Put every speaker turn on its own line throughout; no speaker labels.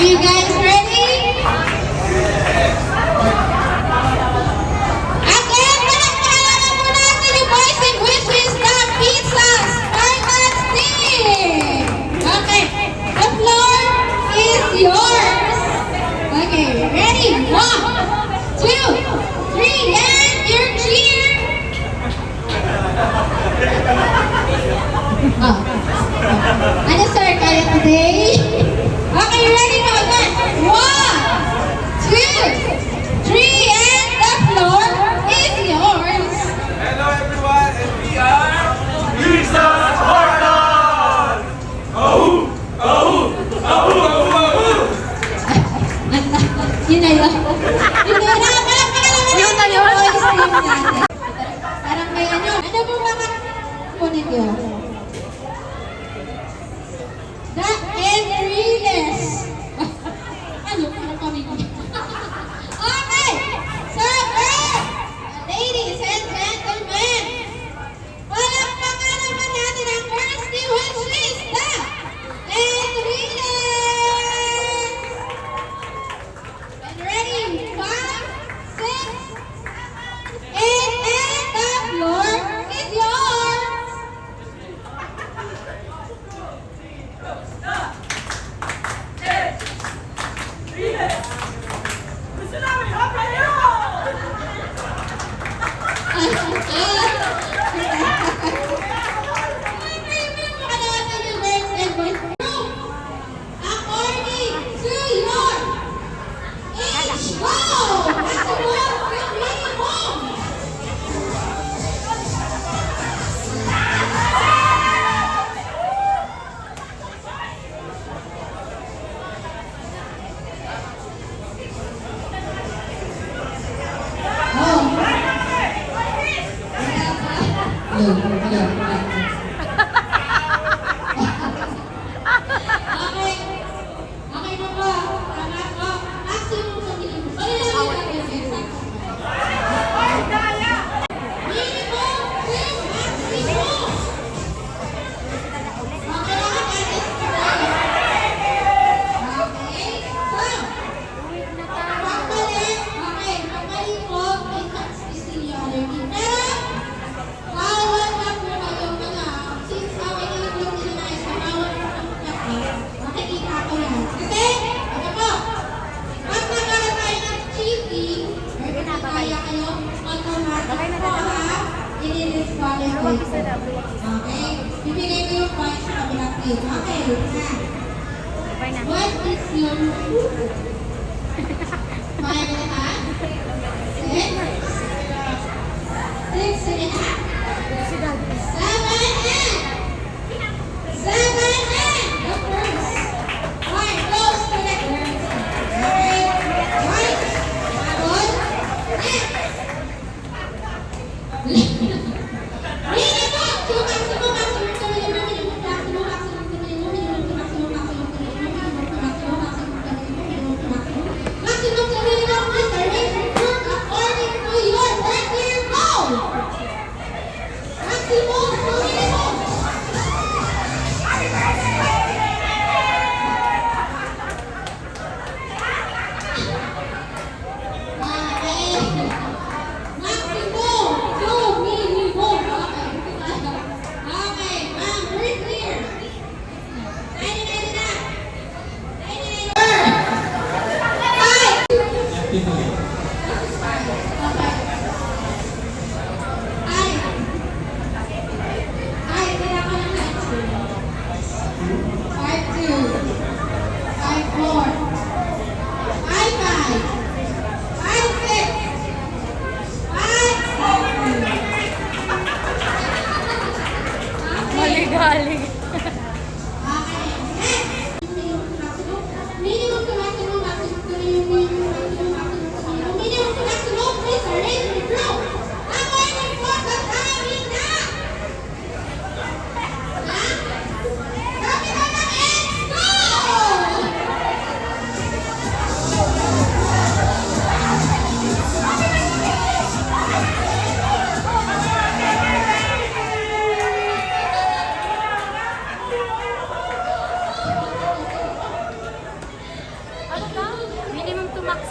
Are you guys ready? Again, palakpakan po natin yung boys and which is the Pizza Starbucks team. Okay, the floor is yours. Okay, ready? 1, 2, 3, and your cheer. Oh. Ano sir, kaya today? Okay, ready na again. 1, 2, 3, and the floor is yours.
Hello everyone, and we are Pizza Spartans! Oh! Oh! Oh! Oh!
Yun na yun. Yun na yun. Yun na yun. Parang may ano. Ano po mga kunin nyo? The Enriles. Ano? Ano kami? Okay. So, ladies and gentlemen, palakpakan naman natin ang first team which is the Enriles. And ready? 5, 6, 8, and the floor is yours. Okay, bibigay ko yung points sa kabilang team. Okay, na. What is your 5 and a half? 6 and a half? 7 and the first. Alright, close to the girls. Okay, right, bagon, next. Maximum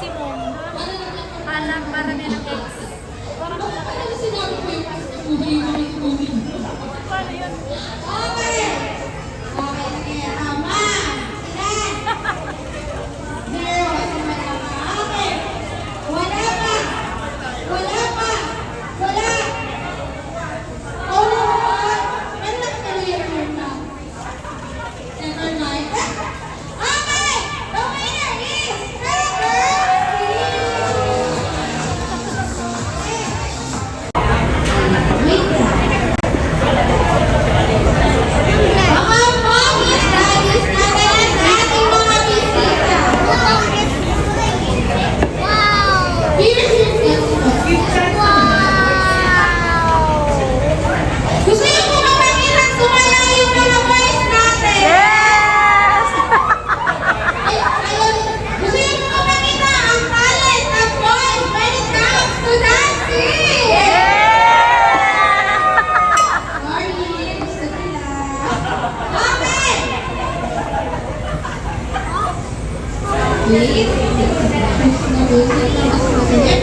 maximum.
Ano na lang?
Alam, marami ng cakes.
Ano sinabi ko yung
Paano yun?
Okay. Okay, sige. Tama. Ilan? 0. Okay. Wala pa. Wala pa. Wala. Oh, ano na kaya yung never mind. Okay. The winner is Wait. Mga mommies, daddies, nanay, at ating mga bisita. Here's your gift. Gusto niyo po mapakita sumaya yung mga boys natin?
Yes!
Ayun, gusto niyo po mapakita ang talent ng boys when it comes to dancing? Sorry, gusto nila. Okay! Wait. Nabusin lang ako sa kanya.